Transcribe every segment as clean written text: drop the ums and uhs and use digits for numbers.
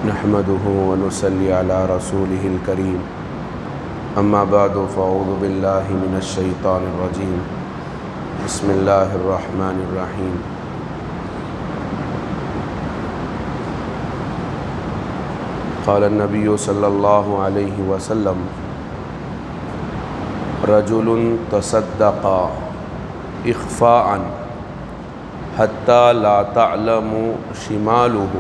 نحمده ونصلي على رسوله الكريم اما بعد فاعوذ بالله من الشيطان الرجيم بسم الله الرحمن الرحيم قال النبي صلى الله عليه وسلم رجل تصدق اخفاء حتى لا تعلم شماله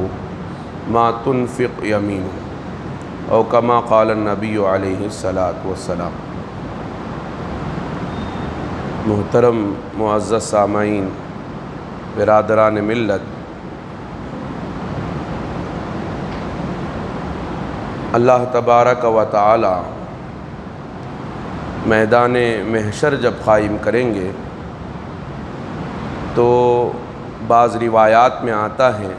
ما تنفق يمينه او كما قال النبي علیہ الصلاۃ والسلام۔ محترم معزز سامعین، برادران ملت، اللہ تبارک و تعالی میدان محشر جب قائم کریں گے تو بعض روایات میں آتا ہے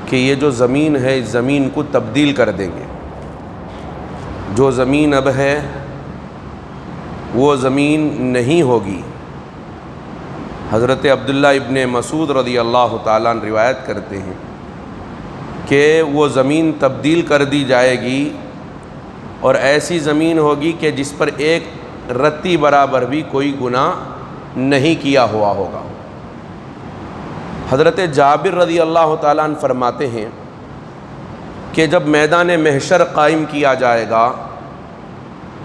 کہ یہ جو زمین ہے اس زمین کو تبدیل کر دیں گے۔ جو زمین اب ہے وہ زمین نہیں ہوگی۔ حضرت عبداللہ ابن مسعود رضی اللہ تعالیٰ عنہ روایت کرتے ہیں کہ وہ زمین تبدیل کر دی جائے گی اور ایسی زمین ہوگی کہ جس پر ایک رتی برابر بھی کوئی گناہ نہیں کیا ہوا ہوگا۔ حضرت جابر رضی اللہ تعالیٰ عنہ فرماتے ہیں کہ جب میدان محشر قائم کیا جائے گا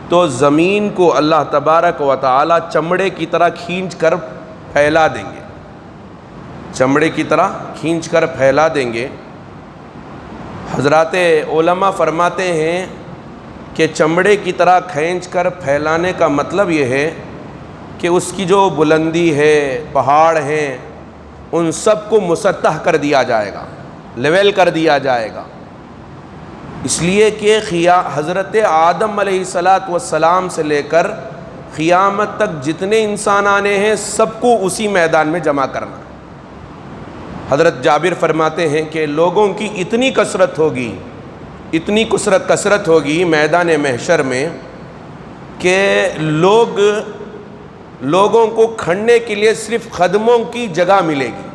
تو زمین کو اللہ تبارک و تعالیٰ چمڑے کی طرح کھینچ کر پھیلا دیں گے، چمڑے کی طرح کھینچ کر پھیلا دیں گے۔ حضرات علماء فرماتے ہیں کہ چمڑے کی طرح کھینچ کر پھیلانے کا مطلب یہ ہے کہ اس کی جو بلندی ہے، پہاڑ ہیں، ان سب کو مسطح کر دیا جائے گا، لیول کر دیا جائے گا۔ اس لیے کہ حضرت آدم علیہ السلام سے لے کر قیامت تک جتنے انسان آنے ہیں سب کو اسی میدان میں جمع کرنا۔ حضرت جابر فرماتے ہیں کہ لوگوں کی اتنی کثرت ہوگی، اتنی کثرت ہوگی میدان محشر میں کہ لوگوں کو کھڑنے کے لیے صرف خدموں کی جگہ ملے گی،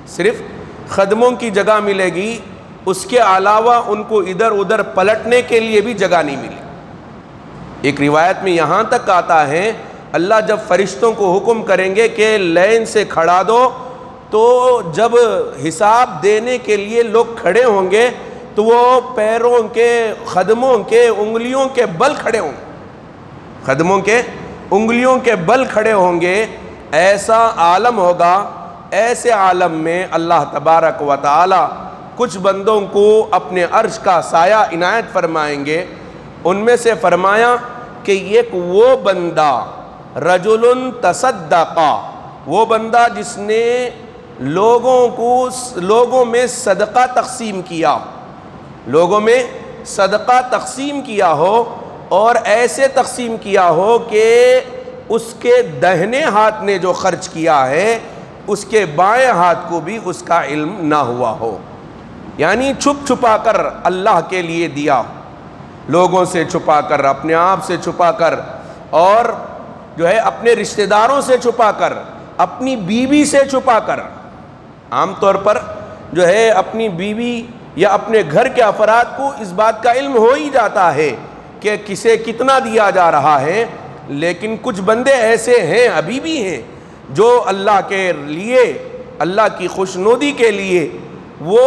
صرف خدموں کی جگہ ملے گی، اس کے علاوہ ان کو ادھر ادھر پلٹنے کے لیے بھی جگہ نہیں ملے۔ ایک روایت میں یہاں تک آتا ہے اللہ جب فرشتوں کو حکم کریں گے کہ لائن سے کھڑا دو، تو جب حساب دینے کے لیے لوگ کھڑے ہوں گے تو وہ پیروں کے، خدموں کے، انگلیوں کے بل کھڑے ہوں گے، خدموں کے انگلیوں کے بل کھڑے ہوں گے۔ ایسا عالم ہوگا، ایسے عالم میں اللہ تبارک و تعالی کچھ بندوں کو اپنے عرش کا سایہ عنایت فرمائیں گے۔ ان میں سے فرمایا کہ ایک وہ بندہ رجل تصدق، وہ بندہ جس نے لوگوں میں صدقہ تقسیم کیا، لوگوں میں صدقہ تقسیم کیا ہو، اور ایسے تقسیم کیا ہو کہ اس کے دہنے ہاتھ نے جو خرچ کیا ہے اس کے بائیں ہاتھ کو بھی اس کا علم نہ ہوا ہو، یعنی چھپ چھپا کر اللہ کے لیے دیا، لوگوں سے چھپا کر، اپنے آپ سے چھپا کر، اور جو ہے اپنے رشتہ داروں سے چھپا کر، اپنی بیوی سے چھپا کر۔ عام طور پر جو ہے اپنی بیوی یا اپنے گھر کے افراد کو اس بات کا علم ہو ہی جاتا ہے کہ کسے کتنا دیا جا رہا ہے، لیکن کچھ بندے ایسے ہیں، ابھی بھی ہیں، جو اللہ کے لیے، اللہ کی خوشنودی کے لیے وہ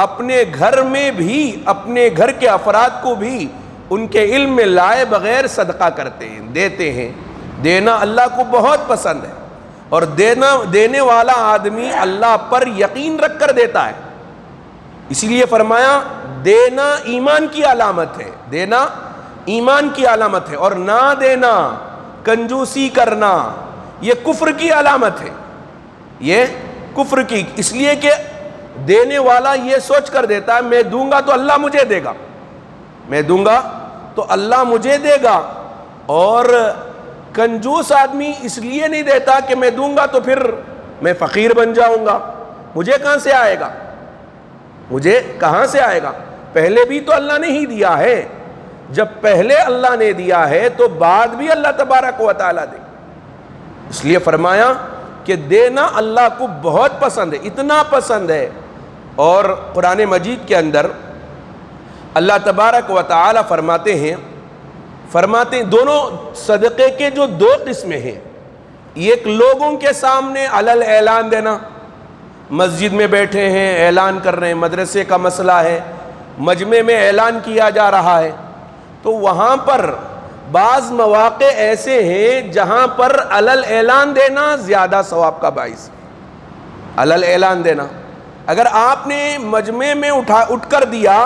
اپنے گھر میں بھی، اپنے گھر کے افراد کو بھی ان کے علم میں لائے بغیر صدقہ کرتے ہیں، دیتے ہیں۔ دینا اللہ کو بہت پسند ہے، اور دینے والا آدمی اللہ پر یقین رکھ کر دیتا ہے۔ اسی لیے فرمایا دینا ایمان کی علامت ہے، دینا ایمان کی علامت ہے، اور نہ دینا، کنجوسی کرنا، یہ کفر کی علامت ہے، یہ کفر کی۔ اس لیے کہ دینے والا یہ سوچ کر دیتا ہے میں دوں گا تو اللہ مجھے دے گا، میں دوں گا تو اللہ مجھے دے گا، اور کنجوس آدمی اس لیے نہیں دیتا کہ میں دوں گا تو پھر میں فقیر بن جاؤں گا، مجھے کہاں سے آئے گا، مجھے کہاں سے آئے گا؟ پہلے بھی تو اللہ نے ہی دیا ہے، جب پہلے اللہ نے دیا ہے تو بعد بھی اللہ تبارک و تعالیٰ دے۔ اس لیے فرمایا کہ دینا اللہ کو بہت پسند ہے، اتنا پسند ہے اور قرآن مجید کے اندر اللہ تبارک و تعالی فرماتے ہیں دونوں صدقے کے جو دو قسمیں ہیں، ایک لوگوں کے سامنے علل اعلان دینا، مسجد میں بیٹھے ہیں اعلان کر رہے ہیں، مدرسے کا مسئلہ ہے، مجمع میں اعلان کیا جا رہا ہے، تو وہاں پر بعض مواقع ایسے ہیں جہاں پر علل اعلان دینا زیادہ ثواب کا باعث ہے۔ علل اعلان دینا، اگر آپ نے مجمع میں اٹھ کر دیا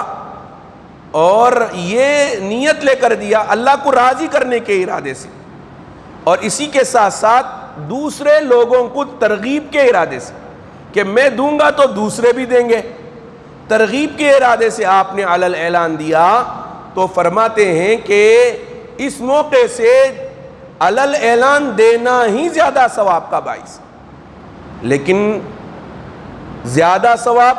اور یہ نیت لے کر دیا اللہ کو راضی کرنے کے ارادے سے، اور اسی کے ساتھ ساتھ دوسرے لوگوں کو ترغیب کے ارادے سے کہ میں دوں گا تو دوسرے بھی دیں گے، ترغیب کے ارادے سے آپ نے علل اعلان دیا، تو فرماتے ہیں کہ اس موقع سے علل اعلان دینا ہی زیادہ ثواب کا باعث، لیکن زیادہ ثواب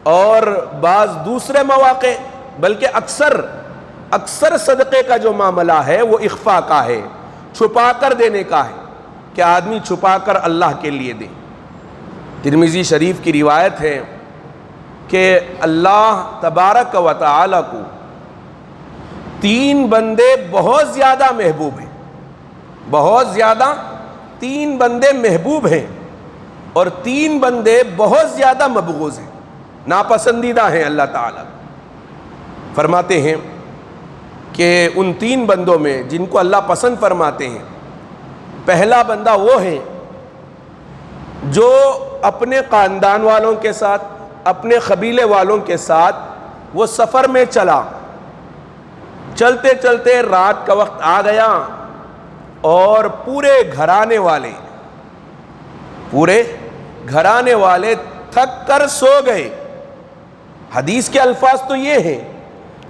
اور بعض دوسرے مواقع بلکہ اکثر صدقے کا جو معاملہ ہے وہ اخفاء کا ہے، چھپا کر دینے کا ہے، کہ آدمی چھپا کر اللہ کے لیے دے۔ ترمذی شریف کی روایت ہے کہ اللہ تبارک و تعالی کو 3 بندے بہت زیادہ محبوب ہیں، بہت زیادہ 3 بندے محبوب ہیں، اور 3 بندے بہت زیادہ مبغوض ہیں، ناپسندیدہ ہیں اللہ تعالیٰ۔ فرماتے ہیں کہ ان 3 بندوں میں جن کو اللہ پسند فرماتے ہیں، پہلا بندہ وہ ہے جو اپنے خاندان والوں کے ساتھ، اپنے قبیلے والوں کے ساتھ وہ سفر میں چلا، چلتے چلتے رات کا وقت آ گیا اور پورے گھرانے والے تھک کر سو گئے۔ حدیث کے الفاظ تو یہ ہیں،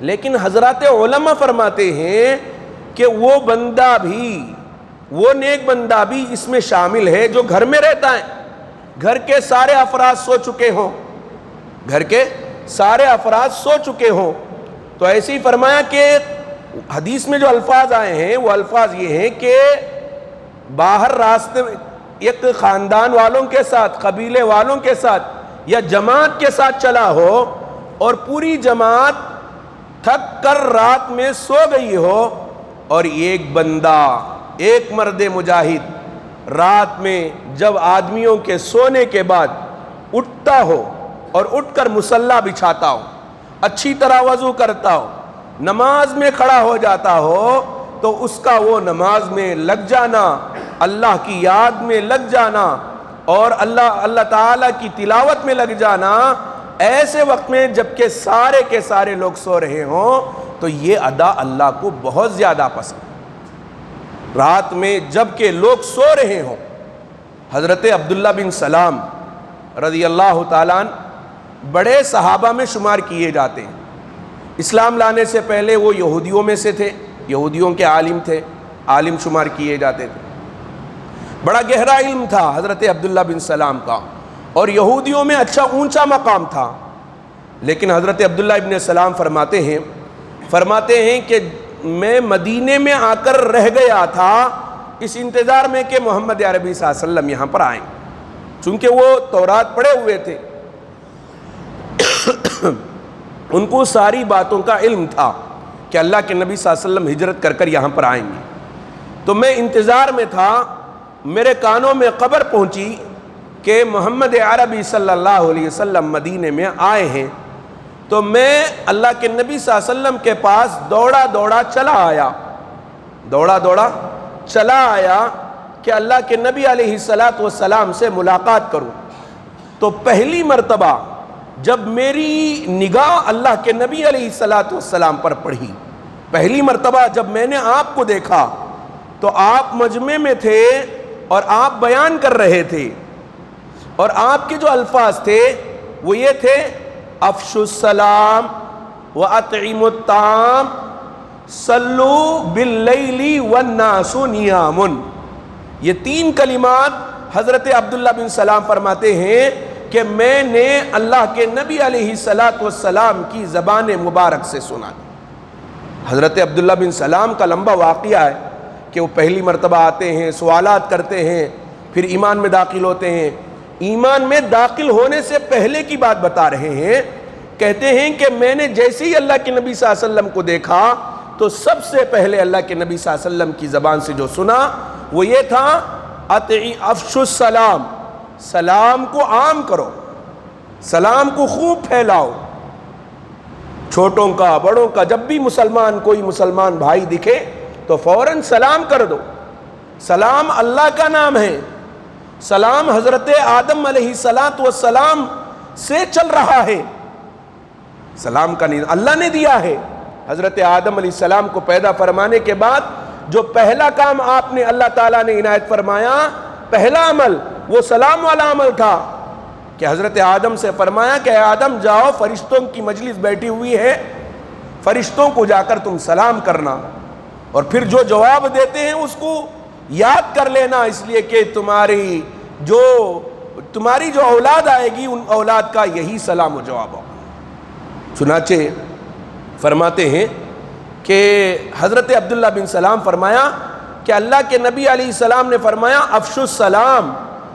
لیکن حضرات علماء فرماتے ہیں کہ وہ بندہ بھی، وہ نیک بندہ بھی اس میں شامل ہے جو گھر میں رہتا ہے، گھر کے سارے افراد سو چکے ہوں، تو ایسے ہی فرمایا کہ حدیث میں جو الفاظ آئے ہیں وہ الفاظ یہ ہیں کہ باہر راستے میں ایک خاندان والوں کے ساتھ، قبیلے والوں کے ساتھ یا جماعت کے ساتھ چلا ہو، اور پوری جماعت تھک کر رات میں سو گئی ہو، اور ایک بندہ، ایک مرد مجاہد رات میں جب آدمیوں کے سونے کے بعد اٹھتا ہو اور اٹھ کر مصلی بچھاتا ہو، اچھی طرح وضو کرتا ہو، نماز میں کھڑا ہو جاتا ہو، تو اس کا وہ نماز میں لگ جانا، اللہ کی یاد میں لگ جانا اور اللہ تعالیٰ کی تلاوت میں لگ جانا ایسے وقت میں جبکہ سارے کے سارے لوگ سو رہے ہوں، تو یہ ادا اللہ کو بہت زیادہ پسند۔ رات میں جبکہ لوگ سو رہے ہوں، حضرت عبداللہ بن سلام رضی اللہ تعالیٰ عنہ بڑے صحابہ میں شمار کیے جاتے ہیں۔ اسلام لانے سے پہلے وہ یہودیوں میں سے تھے، یہودیوں کے عالم تھے، عالم شمار کیے جاتے تھے، بڑا گہرا علم تھا حضرت عبداللہ بن سلام کا، اور یہودیوں میں اچھا اونچا مقام تھا، لیکن حضرت عبداللہ ابن سلام فرماتے ہیں کہ میں مدینے میں آ کر رہ گیا تھا اس انتظار میں کہ محمد عربی صلی اللہ علیہ وسلم یہاں پر آئیں، چونکہ وہ تورات پڑھے ہوئے تھے، ان کو ساری باتوں کا علم تھا کہ اللہ کے نبی صلی اللہ علیہ وسلم ہجرت کر کر یہاں پر آئیں گے۔ تو میں انتظار میں تھا، میرے کانوں میں خبر پہنچی کہ محمد عربی صلی اللہ علیہ وسلم مدینے میں آئے ہیں، تو میں اللہ کے نبی صلی اللہ علیہ وسلم کے پاس دوڑا چلا آیا کہ اللہ کے نبی علیہ السلام سے ملاقات کروں۔ تو پہلی مرتبہ جب میری نگاہ اللہ کے نبی علیہ السلام پر پڑھی، پہلی مرتبہ جب میں نے آپ کو دیکھا تو آپ مجمع میں تھے اور آپ بیان کر رہے تھے، اور آپ کے جو الفاظ تھے وہ یہ تھے: افشوا السلام واطعموا الطعام صلوا باللیل والناس نیام۔ یہ 3 کلمات حضرت عبداللہ بن سلام فرماتے ہیں کہ میں نے اللہ کے نبی علیہ السلام کی زبان مبارک سے سنا۔ حضرت عبداللہ بن سلام کا لمبا واقعہ ہے کہ وہ پہلی مرتبہ آتے ہیں، سوالات کرتے ہیں، پھر ایمان میں داخل ہوتے ہیں، ایمان میں داخل ہونے سے پہلے کی بات بتا رہے ہیں. کہتے ہیں کہ میں نے جیسے ہی اللہ کے نبی صلی اللہ علیہ وسلم کو دیکھا تو سب سے پہلے اللہ کے نبی صلی اللہ علیہ وسلم کی زبان سے جو سنا وہ یہ تھا افشوا السلام، سلام کو عام کرو، سلام کو خوب پھیلاؤ. چھوٹوں کا بڑوں کا، جب بھی کوئی مسلمان بھائی دکھے تو فوراً سلام کر دو. سلام اللہ کا نام ہے، سلام حضرت آدم علیہ السلام سے چل رہا ہے. سلام کا نظام اللہ نے دیا ہے. حضرت آدم علیہ السلام کو پیدا فرمانے کے بعد جو پہلا کام آپ نے اللہ تعالیٰ نے عنایت فرمایا، پہلا عمل وہ سلام والا عمل تھا کہ حضرت آدم سے فرمایا کہ اے آدم جاؤ، فرشتوں کی مجلس بیٹھی ہوئی ہے، فرشتوں کو جا کر تم سلام کرنا، اور پھر جو جواب دیتے ہیں اس کو یاد کر لینا، اس لیے کہ تمہاری جو اولاد آئے گی ان اولاد کا یہی سلام و جواب ہوگا. چنانچہ فرماتے ہیں کہ حضرت عبداللہ بن سلام فرمایا کہ اللہ کے نبی علیہ السلام نے فرمایا افشوا السلام،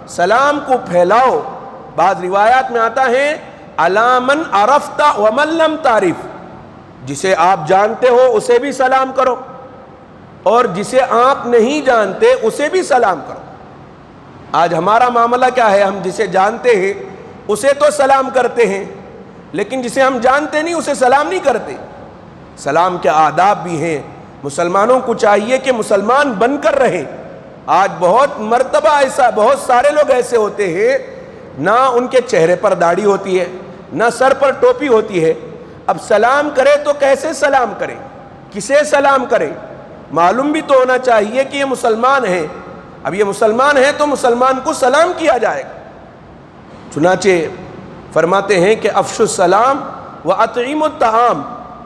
سلام کو پھیلاؤ. بعض روایات میں آتا ہے علی من عرفت ومن لم تعرف، جسے آپ جانتے ہو اسے بھی سلام کرو اور جسے آپ نہیں جانتے اسے بھی سلام کرو. آج ہمارا معاملہ کیا ہے؟ ہم جسے جانتے ہیں اسے تو سلام کرتے ہیں، لیکن جسے ہم جانتے نہیں اسے سلام نہیں کرتے. سلام کے آداب بھی ہیں. مسلمانوں کو چاہیے کہ مسلمان بن کر رہے. آج بہت مرتبہ ایسا، بہت سارے لوگ ایسے ہوتے ہیں نہ ان کے چہرے پر داڑھی ہوتی ہے، نہ سر پر ٹوپی ہوتی ہے. اب سلام کرے تو کیسے سلام کرے، کسے سلام کرے؟ معلوم بھی تو ہونا چاہیے کہ یہ مسلمان ہیں. اب یہ مسلمان ہے تو مسلمان کو سلام کیا جائے گا. چنانچہ فرماتے ہیں کہ افشوا السلام واطعموا الطعام،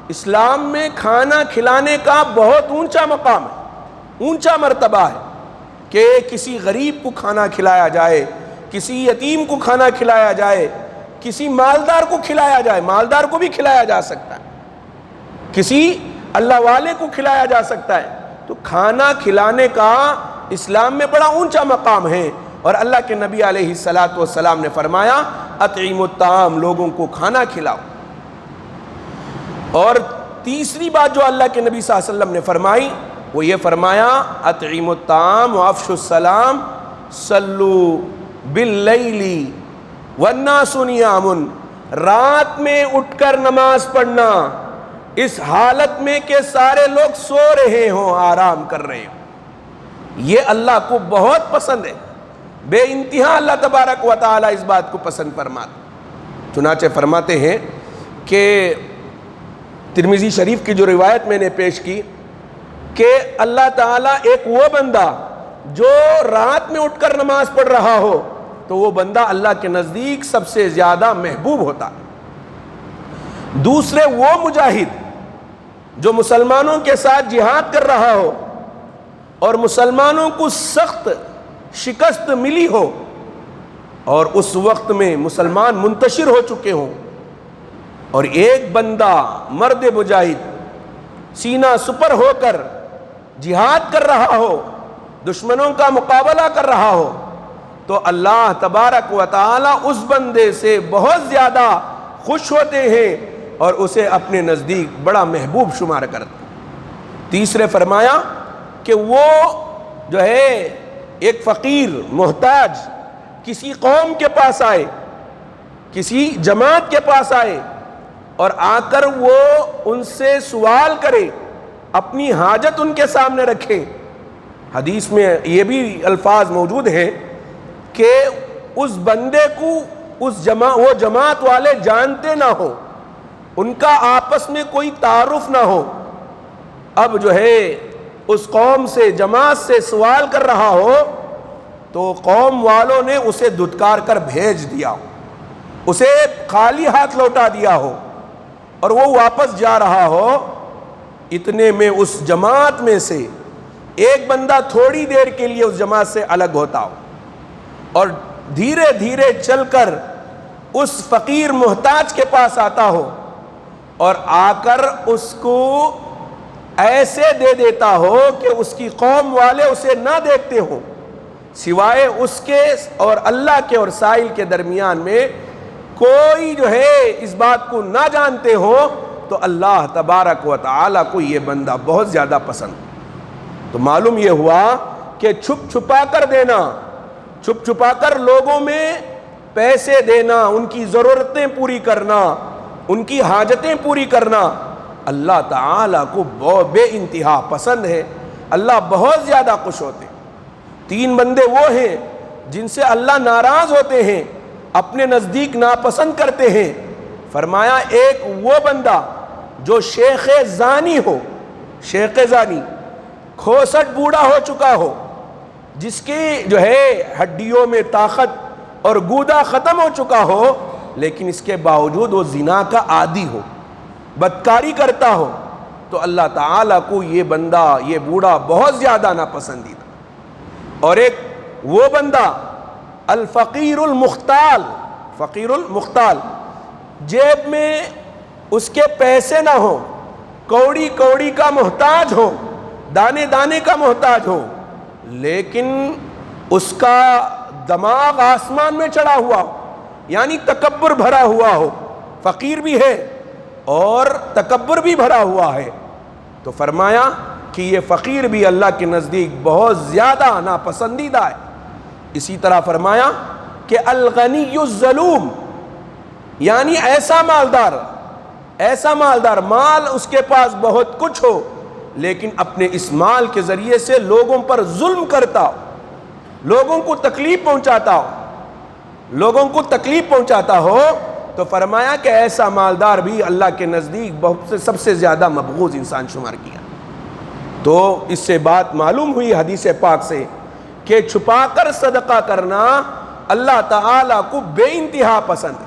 اسلام میں کھانا کھلانے کا بہت اونچا مقام ہے، اونچا مرتبہ ہے کہ کسی غریب کو کھانا کھلایا جائے، کسی یتیم کو کھانا کھلایا جائے، کسی مالدار کو کھلایا جائے. مالدار کو بھی کھلایا جا سکتا ہے، کسی اللہ والے کو کھلایا جا سکتا ہے. تو کھانا کھلانے کا اسلام میں بڑا اونچا مقام ہے. اور اللہ کے نبی علیہ السلام نے فرمایا اطعموا الطعام، لوگوں کو کھانا کھلاؤ. اور تیسری بات جو اللہ کے نبی صلی اللہ علیہ وسلم نے فرمائی وہ یہ فرمایا اطعموا الطعام وافشوا السلام صلوا باللیل والناس نیام، رات میں اٹھ کر نماز پڑھنا اس حالت میں کہ سارے لوگ سو رہے ہوں، آرام کر رہے ہوں. یہ اللہ کو بہت پسند ہے، بے انتہا اللہ تبارک و تعالی اس بات کو پسند فرماتے. چنانچہ فرماتے ہیں کہ ترمذی شریف کی جو روایت میں نے پیش کی کہ اللہ تعالیٰ ایک وہ بندہ جو رات میں اٹھ کر نماز پڑھ رہا ہو تو وہ بندہ اللہ کے نزدیک سب سے زیادہ محبوب ہوتا ہے. دوسرے وہ مجاہد جو مسلمانوں کے ساتھ جہاد کر رہا ہو اور مسلمانوں کو سخت شکست ملی ہو اور اس وقت میں مسلمان منتشر ہو چکے ہوں، اور ایک بندہ مرد مجاہد سینہ سپر ہو کر جہاد کر رہا ہو، دشمنوں کا مقابلہ کر رہا ہو، تو اللہ تبارک و تعالی اس بندے سے بہت زیادہ خوش ہوتے ہیں اور اسے اپنے نزدیک بڑا محبوب شمار کرتے ہیں. تیسرے فرمایا کہ وہ جو ہے ایک فقیر محتاج کسی قوم کے پاس آئے، کسی جماعت کے پاس آئے اور آ کر وہ ان سے سوال کرے، اپنی حاجت ان کے سامنے رکھے. حدیث میں یہ بھی الفاظ موجود ہیں کہ اس بندے کو وہ جماعت والے جانتے نہ ہو، ان کا آپس میں کوئی تعارف نہ ہو، اب جو ہے اس قوم سے جماعت سے سوال کر رہا ہو تو قوم والوں نے اسے دھتکار کر بھیج دیا ہو، اسے خالی ہاتھ لوٹا دیا ہو اور وہ واپس جا رہا ہو. اتنے میں اس جماعت میں سے ایک بندہ تھوڑی دیر کے لیے اس جماعت سے الگ ہوتا ہو اور دھیرے دھیرے چل کر اس فقیر محتاج کے پاس آتا ہو اور آ کر اس کو ایسے دے دیتا ہو کہ اس کی قوم والے اسے نہ دیکھتے ہوں، سوائے اس کے اور اللہ کے اور سائل کے درمیان میں کوئی جو ہے اس بات کو نہ جانتے ہو تو اللہ تبارک و تعالی کو یہ بندہ بہت زیادہ پسند. تو معلوم یہ ہوا کہ چھپ چھپا کر دینا، چھپ چھپا کر لوگوں میں پیسے دینا، ان کی ضرورتیں پوری کرنا، ان کی حاجتیں پوری کرنا اللہ تعالیٰ کو بے انتہا پسند ہے. اللہ بہت زیادہ خوش ہوتے ہیں. 3 بندے وہ ہیں جن سے اللہ ناراض ہوتے ہیں، اپنے نزدیک ناپسند کرتے ہیں. فرمایا ایک وہ بندہ جو شیخ زانی ہو، شیخ زانی، کھوسٹ بوڑھا ہو چکا ہو، جس کی جو ہے ہڈیوں میں طاقت اور گودا ختم ہو چکا ہو، لیکن اس کے باوجود وہ زنا کا عادی ہو، بدکاری کرتا ہو، تو اللہ تعالیٰ کو یہ بندہ، یہ بوڑھا بہت زیادہ ناپسندیدہ. اور ایک وہ بندہ الفقیر المختال، فقیر المختال، جیب میں اس کے پیسے نہ ہو، کوڑی کوڑی کا محتاج ہو، دانے دانے کا محتاج ہو، لیکن اس کا دماغ آسمان میں چڑھا ہوا ہو، یعنی تکبر بھرا ہوا ہو. فقیر بھی ہے اور تکبر بھی بھرا ہوا ہے. تو فرمایا کہ یہ فقیر بھی اللہ کے نزدیک بہت زیادہ ناپسندیدہ ہے. اسی طرح فرمایا کہ الغنی الظلوم، یعنی ایسا مالدار، مال اس کے پاس بہت کچھ ہو لیکن اپنے اس مال کے ذریعے سے لوگوں پر ظلم کرتا ہو، لوگوں کو تکلیف پہنچاتا ہو، تو فرمایا کہ ایسا مالدار بھی اللہ کے نزدیک سب سے زیادہ مبغوض انسان شمار کیا. تو اس سے بات معلوم ہوئی حدیث پاک سے کہ چھپا کر صدقہ کرنا اللہ تعالیٰ کو بے انتہا پسند ہے.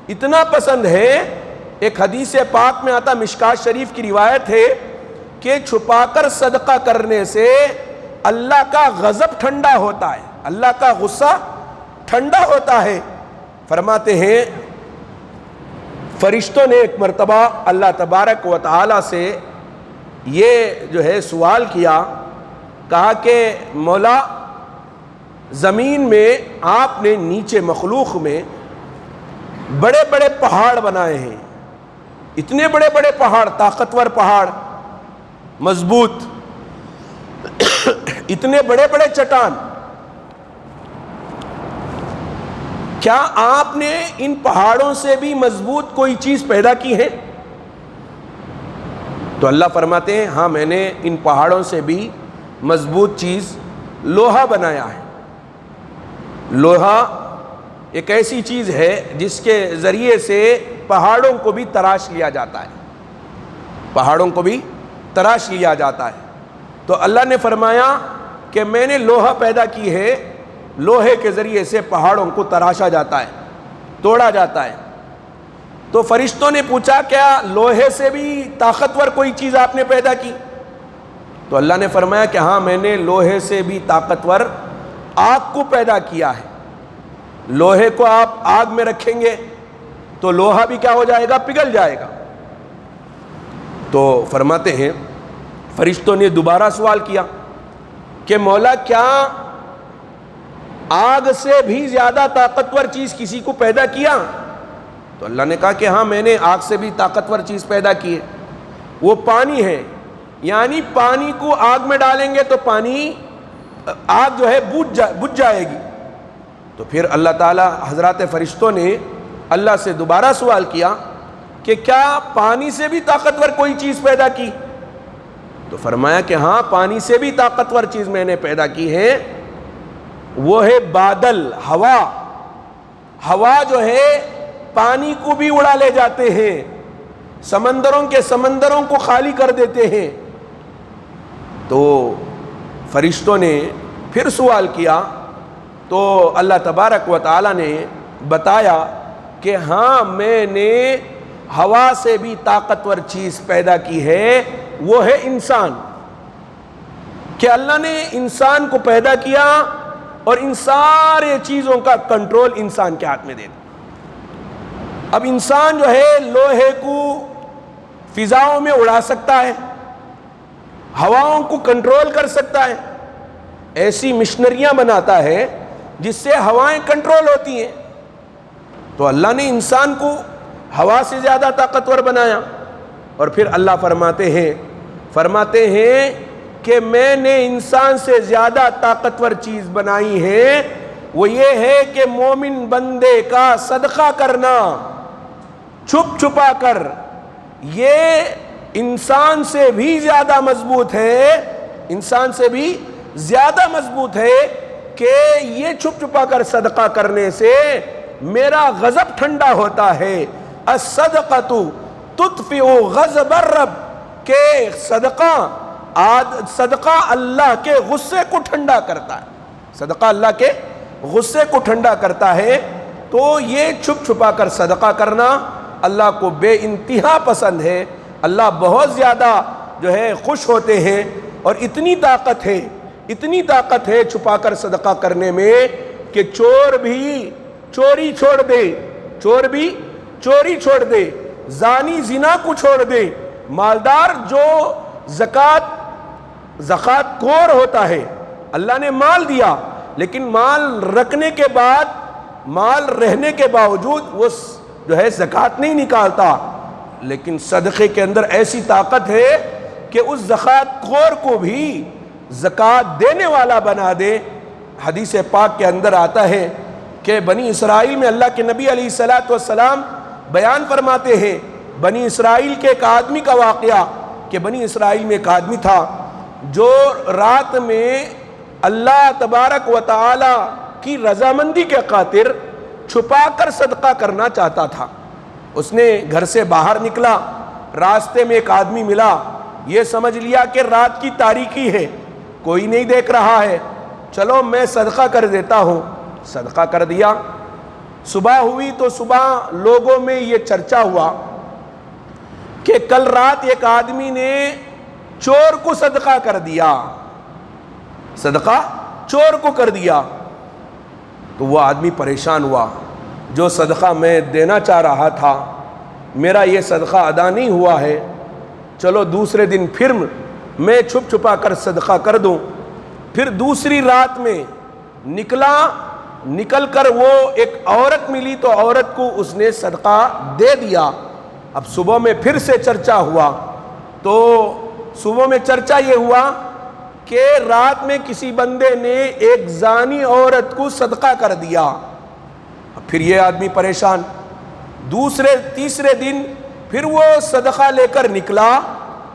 اتنا پسند ہے، ایک حدیث پاک میں آتا، مشکات شریف کی روایت ہے کہ چھپا کر صدقہ کرنے سے اللہ کا غضب ٹھنڈا ہوتا ہے، اللہ کا غصہ ٹھنڈا ہوتا ہے. فرماتے ہیں فرشتوں نے ایک مرتبہ اللہ تبارک و تعالی سے یہ جو ہے سوال کیا، کہا کہ مولا زمین میں آپ نے نیچے مخلوق میں بڑے بڑے پہاڑ بنائے ہیں، اتنے بڑے بڑے پہاڑ، طاقتور پہاڑ، مضبوط، اتنے بڑے بڑے چٹان، کیا آپ نے ان پہاڑوں سے بھی مضبوط کوئی چیز پیدا کی ہے؟ تو اللہ فرماتے ہیں ہاں میں نے ان پہاڑوں سے بھی مضبوط چیز لوہا بنایا ہے. لوہا ایک ایسی چیز ہے جس کے ذریعے سے پہاڑوں کو بھی تراش لیا جاتا ہے، پہاڑوں کو بھی تراش لیا جاتا ہے. تو اللہ نے فرمایا کہ میں نے لوہا پیدا کی ہے، لوہے کے ذریعے سے پہاڑوں کو تراشا جاتا ہے، توڑا جاتا ہے. تو فرشتوں نے پوچھا کیا لوہے سے بھی طاقتور کوئی چیز آپ نے پیدا کی؟ تو اللہ نے فرمایا کہ ہاں میں نے لوہے سے بھی طاقتور آگ کو پیدا کیا ہے. لوہے کو آپ آگ میں رکھیں گے تو لوہا بھی کیا ہو جائے گا؟ پگھل جائے گا. تو فرماتے ہیں فرشتوں نے دوبارہ سوال کیا کہ مولا کیا آگ سے بھی زیادہ طاقتور چیز کسی کو پیدا کیا؟ تو اللہ نے کہا کہ ہاں میں نے آگ سے بھی طاقتور چیز پیدا کی ہے، وہ پانی ہے، یعنی پانی کو آگ میں ڈالیں گے تو پانی، آگ جو ہے بجھ جائے گی. تو پھر اللہ تعالیٰ حضرات فرشتوں نے اللہ سے دوبارہ سوال کیا کہ کیا پانی سے بھی طاقتور کوئی چیز پیدا کی؟ تو فرمایا کہ ہاں پانی سے بھی طاقتور چیز میں نے پیدا کی ہے، وہ ہے بادل، ہوا. ہوا جو ہے پانی کو بھی اڑا لے جاتے ہیں، سمندروں کو خالی کر دیتے ہیں. تو فرشتوں نے پھر سوال کیا تو اللہ تبارک و تعالی نے بتایا کہ ہاں میں نے ہوا سے بھی طاقتور چیز پیدا کی ہے، وہ ہے انسان. کہ اللہ نے انسان کو پیدا کیا اور ان سارے چیزوں کا کنٹرول انسان کے ہاتھ میں دے دیا. اب انسان جو ہے لوہے کو فضاؤں میں اڑا سکتا ہے، ہواؤں کو کنٹرول کر سکتا ہے، ایسی مشنریاں بناتا ہے جس سے ہوائیں کنٹرول ہوتی ہیں. تو اللہ نے انسان کو ہوا سے زیادہ طاقتور بنایا. اور پھر اللہ فرماتے ہیں کہ میں نے انسان سے زیادہ طاقتور چیز بنائی ہے، وہ یہ ہے کہ مومن بندے کا صدقہ کرنا چھپ چھپا کر. یہ انسان سے بھی زیادہ مضبوط ہے، انسان سے بھی زیادہ مضبوط ہے کہ یہ چھپ چھپا کر صدقہ کرنے سے میرا غضب ٹھنڈا ہوتا ہے. الصدقۃ تطفئ غضب الرب، کہ صدقہ اللہ کے غصے کو ٹھنڈا کرتا ہے. صدقہ اللہ کے غصے کو ٹھنڈا کرتا ہے. تو یہ چھپ چھپا کر صدقہ کرنا اللہ کو بے انتہا پسند ہے. اللہ بہت زیادہ خوش ہوتے ہیں. اور اتنی طاقت ہے چھپا کر صدقہ کرنے میں کہ چور بھی چوری چھوڑ دے، زانی زنا کو چھوڑ دے، مالدار جو زکوٰۃ خور ہوتا ہے، اللہ نے مال دیا لیکن مال رکھنے کے بعد، مال رہنے کے باوجود وہ زکوٰۃ نہیں نکالتا. لیکن صدقے کے اندر ایسی طاقت ہے کہ اس زکوٰۃ خور کو بھی زکوٰۃ دینے والا بنا دے. حدیث پاک کے اندر آتا ہے کہ بنی اسرائیل میں اللہ کے نبی علیہ الصلاۃ والسلام بیان فرماتے ہیں بنی اسرائیل کے ایک آدمی کا واقعہ، کہ بنی اسرائیل میں ایک آدمی تھا جو رات میں اللہ تبارک و تعالی کی رضامندی کے خاطر چھپا کر صدقہ کرنا چاہتا تھا. اس نے گھر سے باہر نکلا، راستے میں ایک آدمی ملا، یہ سمجھ لیا کہ رات کی تاریکی ہے، کوئی نہیں دیکھ رہا ہے، چلو میں صدقہ کر دیتا ہوں. صدقہ کر دیا. صبح ہوئی تو صبح لوگوں میں یہ چرچا ہوا کہ کل رات ایک آدمی نے چور کو صدقہ کر دیا، صدقہ چور کو کر دیا. تو وہ آدمی پریشان ہوا، جو صدقہ میں دینا چاہ رہا تھا میرا یہ صدقہ ادا نہیں ہوا ہے، چلو دوسرے دن پھر میں چھپ چھپا کر صدقہ کر دوں. پھر دوسری رات میں نکل کر وہ ایک عورت ملی تو عورت کو اس نے صدقہ دے دیا. اب صبح میں پھر سے چرچا ہوا، تو صبح میں چرچا یہ ہوا کہ رات میں کسی بندے نے ایک زانی عورت کو صدقہ کر دیا. اب پھر یہ آدمی پریشان. تیسرے دن پھر وہ صدقہ لے کر نکلا،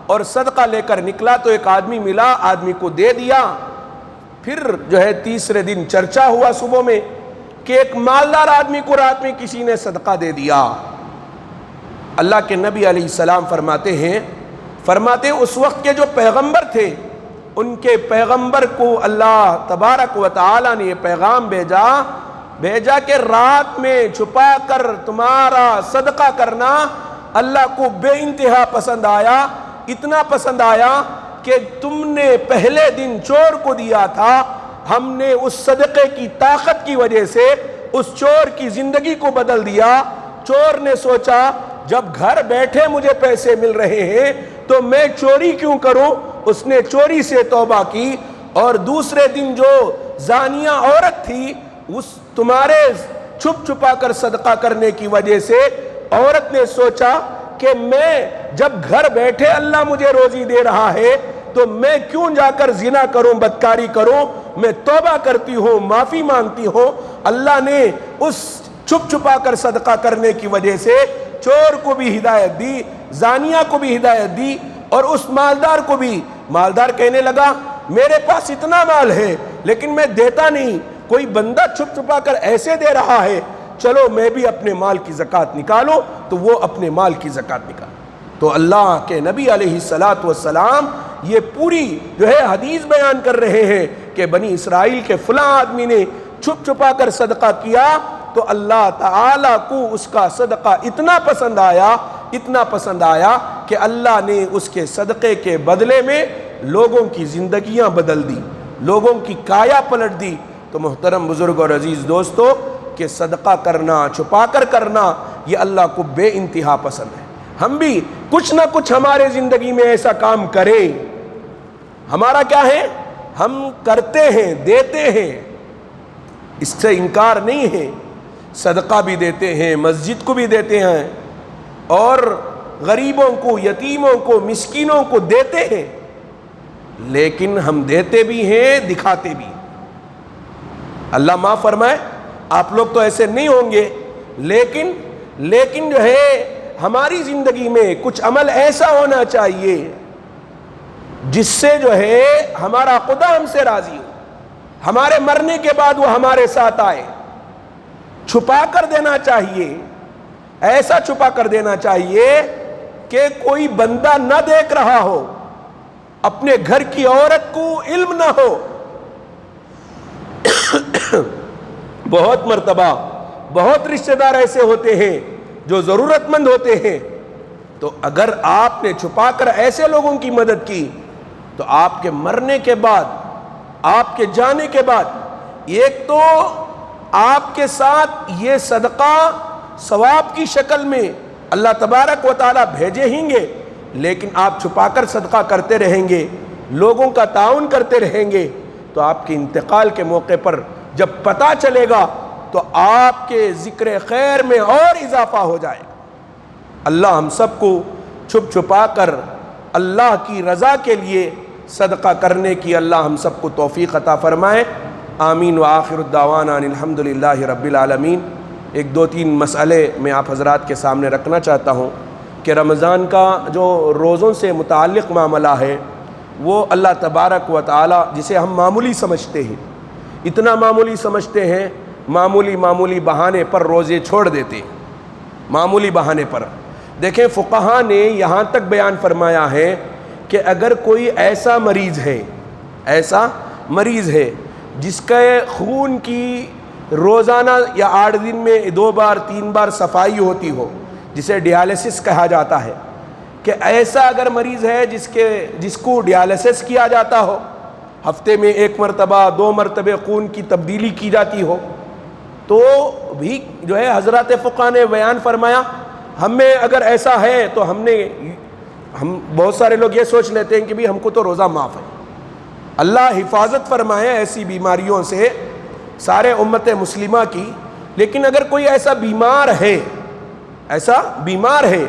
اور صدقہ لے کر نکلا تو ایک آدمی ملا، آدمی کو دے دیا. پھر تیسرے دن چرچا ہوا صبح میں کہ ایک مالدار آدمی کو رات میں کسی نے صدقہ دے دیا. اللہ کے نبی علیہ السلام فرماتے اس وقت کے جو پیغمبر تھے، ان کے پیغمبر کو اللہ تبارک و تعالی نے یہ پیغام بھیجا کہ رات میں چھپا کر تمہارا صدقہ کرنا اللہ کو بے انتہا پسند آیا. اتنا پسند آیا کہ تم نے پہلے دن چور کو دیا تھا، ہم نے اس صدقے کی طاقت کی وجہ سے اس چور کی زندگی کو بدل دیا. چور نے سوچا جب گھر بیٹھے مجھے پیسے مل رہے ہیں تو میں چوری کیوں کروں. اس نے چوری سے توبہ کی. اور دوسرے دن جو زانیہ عورت تھی، اس تمہارے چھپ چھپا کر صدقہ کرنے کی وجہ سے عورت نے سوچا کہ میں جب گھر بیٹھے اللہ مجھے روزی دے رہا ہے تو میں کیوں جا کر زنا کروں، بدکاری کروں. میں توبہ کرتی ہوں، معافی مانگتی ہوں. اللہ نے اس چھپ چھپا کر صدقہ کرنے کی وجہ سے چور کو بھی ہدایت دی، زانیہ کو بھی ہدایت دی، اور اس مالدار کو بھی. مالدار کہنے لگا میرے پاس اتنا مال ہے لیکن میں دیتا نہیں، کوئی بندہ چھپ چھپا کر ایسے دے رہا ہے، چلو میں بھی اپنے مال کی زکوٰۃ نکالو. تو وہ اپنے مال کی زکوٰۃ نکال. تو اللہ کے نبی علیہ الصلاۃ والسلام یہ پوری حدیث بیان کر رہے ہیں کہ بنی اسرائیل کے فلاں آدمی نے چھپ چھپا کر صدقہ کیا تو اللہ تعالیٰ کو اس کا صدقہ اتنا پسند آیا کہ اللہ نے اس کے صدقے کے بدلے میں لوگوں کی زندگیاں بدل دی، لوگوں کی کایا پلٹ دی. تو محترم بزرگ اور عزیز دوستو، کہ صدقہ کرنا، چھپا کر کرنا، یہ اللہ کو بے انتہا پسند ہے. ہم بھی کچھ نہ کچھ ہمارے زندگی میں ایسا کام کریں. ہمارا کیا ہے؟ ہم کرتے ہیں، دیتے ہیں، اس سے انکار نہیں ہے، صدقہ بھی دیتے ہیں، مسجد کو بھی دیتے ہیں، اور غریبوں کو، یتیموں کو، مسکینوں کو دیتے ہیں، لیکن ہم دیتے بھی ہیں، دکھاتے بھی ہیں۔ اللہ معاف فرمائے، آپ لوگ تو ایسے نہیں ہوں گے، لیکن جو ہے ہماری زندگی میں کچھ عمل ایسا ہونا چاہیے جس سے جو ہے ہمارا خدا ہم سے راضی ہو، ہمارے مرنے کے بعد وہ ہمارے ساتھ آئے۔ چھپا کر دینا چاہیے، ایسا چھپا کر دینا چاہیے کہ کوئی بندہ نہ دیکھ رہا ہو، اپنے گھر کی عورت کو علم نہ ہو۔ بہت مرتبہ بہت رشتہ دار ایسے ہوتے ہیں جو ضرورت مند ہوتے ہیں، تو اگر آپ نے چھپا کر ایسے لوگوں کی مدد کی تو آپ کے مرنے کے بعد، آپ کے جانے کے بعد، ایک تو آپ کے ساتھ یہ صدقہ ثواب کی شکل میں اللہ تبارک و تعالیٰ بھیجے ہوں گے، لیکن آپ چھپا کر صدقہ کرتے رہیں گے، لوگوں کا تعاون کرتے رہیں گے، تو آپ کے انتقال کے موقع پر جب پتہ چلے گا تو آپ کے ذکر خیر میں اور اضافہ ہو جائے گا۔ اللہ ہم سب کو چھپ چھپا کر اللہ کی رضا کے لیے صدقہ کرنے کی اللہ ہم سب کو توفیق عطا فرمائے۔ آمین وآخر الدعوانا ان الحمدللہ رب العالمین۔ ایک دو تین مسئلے میں آپ حضرات کے سامنے رکھنا چاہتا ہوں کہ رمضان کا جو روزوں سے متعلق معاملہ ہے وہ اللہ تبارک و تعالی جسے ہم معمولی سمجھتے ہیں، اتنا معمولی سمجھتے ہیں، معمولی بہانے پر روزے چھوڑ دیتے ہیں، معمولی بہانے پر۔ دیکھیں فقہا نے یہاں تک بیان فرمایا ہے کہ اگر کوئی ایسا مریض ہے جس کے خون کی روزانہ یا 8 دن میں 2 بار 3 بار صفائی ہوتی ہو، جسے ڈیالسس کہا جاتا ہے، کہ ایسا اگر مریض ہے جس کو ڈیالسس کیا جاتا ہو، ہفتے میں 1 مرتبہ 2 مرتبہ خون کی تبدیلی کی جاتی ہو، تو بھی جو ہے حضرات فقہا نے بیان فرمایا ہم میں اگر ایسا ہے تو ہم بہت سارے لوگ یہ سوچ لیتے ہیں کہ بھی ہم کو تو روزہ معاف ہے۔ اللہ حفاظت فرمائے ایسی بیماریوں سے سارے امت مسلمہ کی، لیکن اگر کوئی ایسا بیمار ہے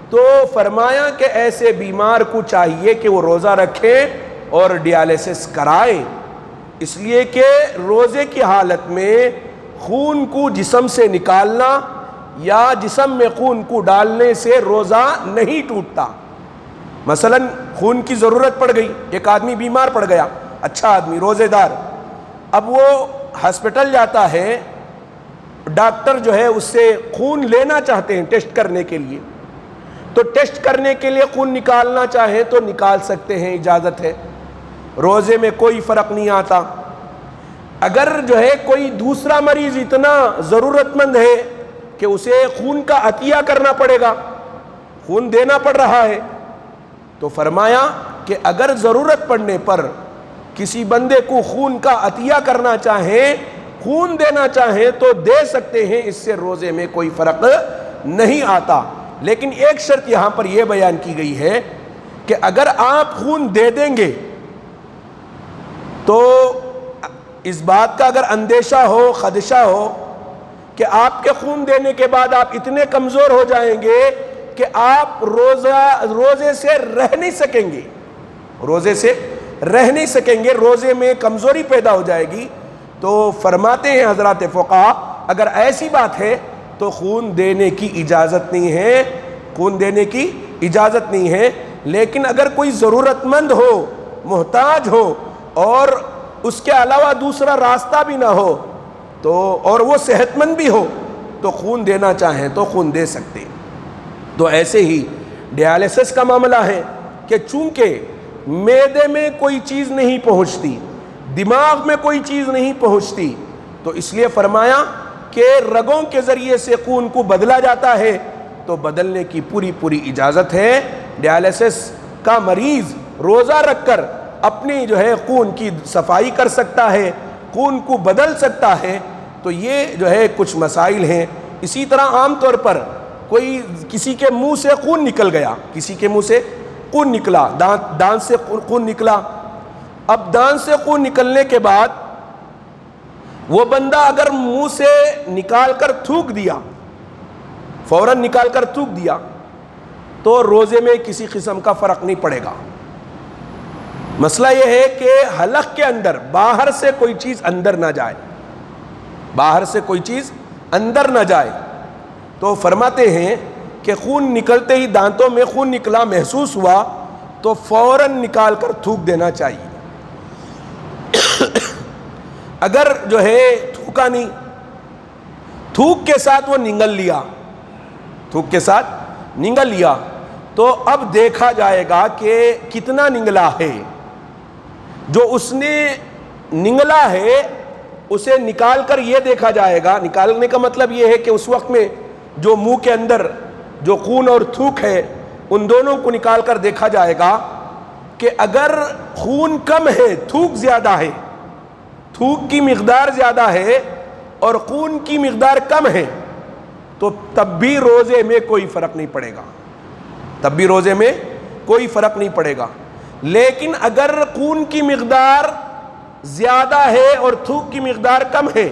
تو فرمایا کہ ایسے بیمار کو چاہیے کہ وہ روزہ رکھے اور ڈیالسس کرائے، اس لیے کہ روزے کی حالت میں خون کو جسم سے نکالنا یا جسم میں خون کو ڈالنے سے روزہ نہیں ٹوٹتا۔ مثلا خون کی ضرورت پڑ گئی، ایک آدمی بیمار پڑ گیا، اچھا آدمی روزے دار، اب وہ ہسپتال جاتا ہے، ڈاکٹر جو ہے اس سے خون لینا چاہتے ہیں ٹیسٹ کرنے کے لیے، تو ٹیسٹ کرنے کے لیے خون نکالنا چاہیں تو نکال سکتے ہیں، اجازت ہے، روزے میں کوئی فرق نہیں آتا۔ اگر جو ہے کوئی دوسرا مریض اتنا ضرورت مند ہے کہ اسے خون کا عطیہ کرنا پڑے گا، خون دینا پڑ رہا ہے، تو فرمایا کہ اگر ضرورت پڑنے پر کسی بندے کو خون کا عطیہ کرنا چاہیں، خون دینا چاہیں تو دے سکتے ہیں، اس سے روزے میں کوئی فرق نہیں آتا۔ لیکن ایک شرط یہاں پر یہ بیان کی گئی ہے کہ اگر آپ خون دے دیں گے تو اس بات کا اگر اندیشہ ہو، خدشہ ہو کہ آپ کے خون دینے کے بعد آپ اتنے کمزور ہو جائیں گے کہ آپ روزے سے رہ نہیں سکیں گے، روزے میں کمزوری پیدا ہو جائے گی، تو فرماتے ہیں حضرات فقہا اگر ایسی بات ہے تو خون دینے کی اجازت نہیں ہے، لیکن اگر کوئی ضرورت مند ہو، محتاج ہو اور اس کے علاوہ دوسرا راستہ بھی نہ ہو تو اور وہ صحت مند بھی ہو تو خون دینا چاہیں تو خون دے سکتے ہیں۔ تو ایسے ہی ڈیالسس کا معاملہ ہے کہ چونکہ معدے میں کوئی چیز نہیں پہنچتی، دماغ میں کوئی چیز نہیں پہنچتی، تو اس لیے فرمایا کہ رگوں کے ذریعے سے خون کو بدلا جاتا ہے، تو بدلنے کی پوری اجازت ہے۔ ڈیالسس کا مریض روزہ رکھ کر اپنی جو ہے خون کی صفائی کر سکتا ہے، خون کو بدل سکتا ہے، تو یہ جو ہے کچھ مسائل ہیں۔ اسی طرح عام طور پر کسی کے منہ سے خون نکل گیا، کسی کے منہ سے خون نکلا، دانت سے خون نکلا، اب دان سے خون نکلنے کے بعد وہ بندہ اگر منہ سے نکال کر تھوک دیا، فوراً نکال کر تھوک دیا، تو روزے میں کسی قسم کا فرق نہیں پڑے گا۔ مسئلہ یہ ہے کہ حلق کے اندر باہر سے کوئی چیز اندر نہ جائے، باہر سے کوئی چیز اندر نہ جائے۔ تو فرماتے ہیں کہ خون نکلتے ہی دانتوں میں خون نکلا محسوس ہوا تو فوراً نکال کر تھوک دینا چاہیے۔ اگر جو ہے تھوکا نہیں، تھوک کے ساتھ وہ نگل لیا، تھوک کے ساتھ نگل لیا، تو اب دیکھا جائے گا کہ کتنا نگلا ہے۔ جو اس نے نگلا ہے اسے نکال کر یہ دیکھا جائے گا، نکالنے کا مطلب یہ ہے کہ اس وقت میں جو منہ کے اندر جو خون اور تھوک ہے ان دونوں کو نکال کر دیکھا جائے گا کہ اگر خون کم ہے، تھوک زیادہ ہے، تھوک کی مقدار زیادہ ہے اور خون کی مقدار کم ہے، تو تب بھی روزے میں کوئی فرق نہیں پڑے گا، تب بھی روزے میں کوئی فرق نہیں پڑے گا۔ لیکن اگر خون کی مقدار زیادہ ہے اور تھوک کی مقدار کم ہے،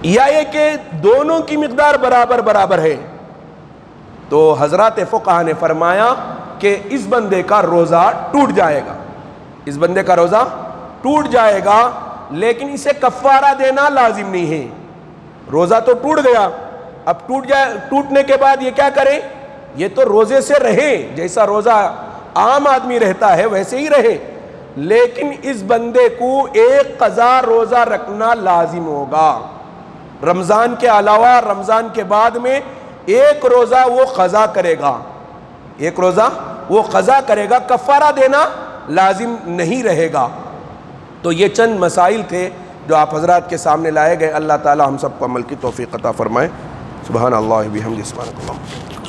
یا یہ کہ دونوں کی مقدار برابر برابر ہے، تو حضرات فقہا نے فرمایا کہ اس بندے کا روزہ ٹوٹ جائے گا، اس بندے کا روزہ ٹوٹ جائے گا، لیکن اسے کفارہ دینا لازم نہیں ہے۔ روزہ تو ٹوٹ گیا، اب ٹوٹنے کے بعد یہ کیا کرے؟ یہ تو روزے سے رہے، جیسا روزہ عام آدمی رہتا ہے ویسے ہی رہے، لیکن اس بندے کو ایک قضا روزہ رکھنا لازم ہوگا۔ رمضان کے علاوہ رمضان کے بعد میں ایک روزہ وہ قضا کرے گا، ایک روزہ وہ قضا کرے گا، کفارہ دینا لازم نہیں رہے گا۔ تو یہ چند مسائل تھے جو آپ حضرات کے سامنے لائے گئے۔ اللہ تعالی ہم سب کو عمل کی توفیق عطا فرمائے۔ سبحان اللہ بحمدہ، سبحانک اللہم۔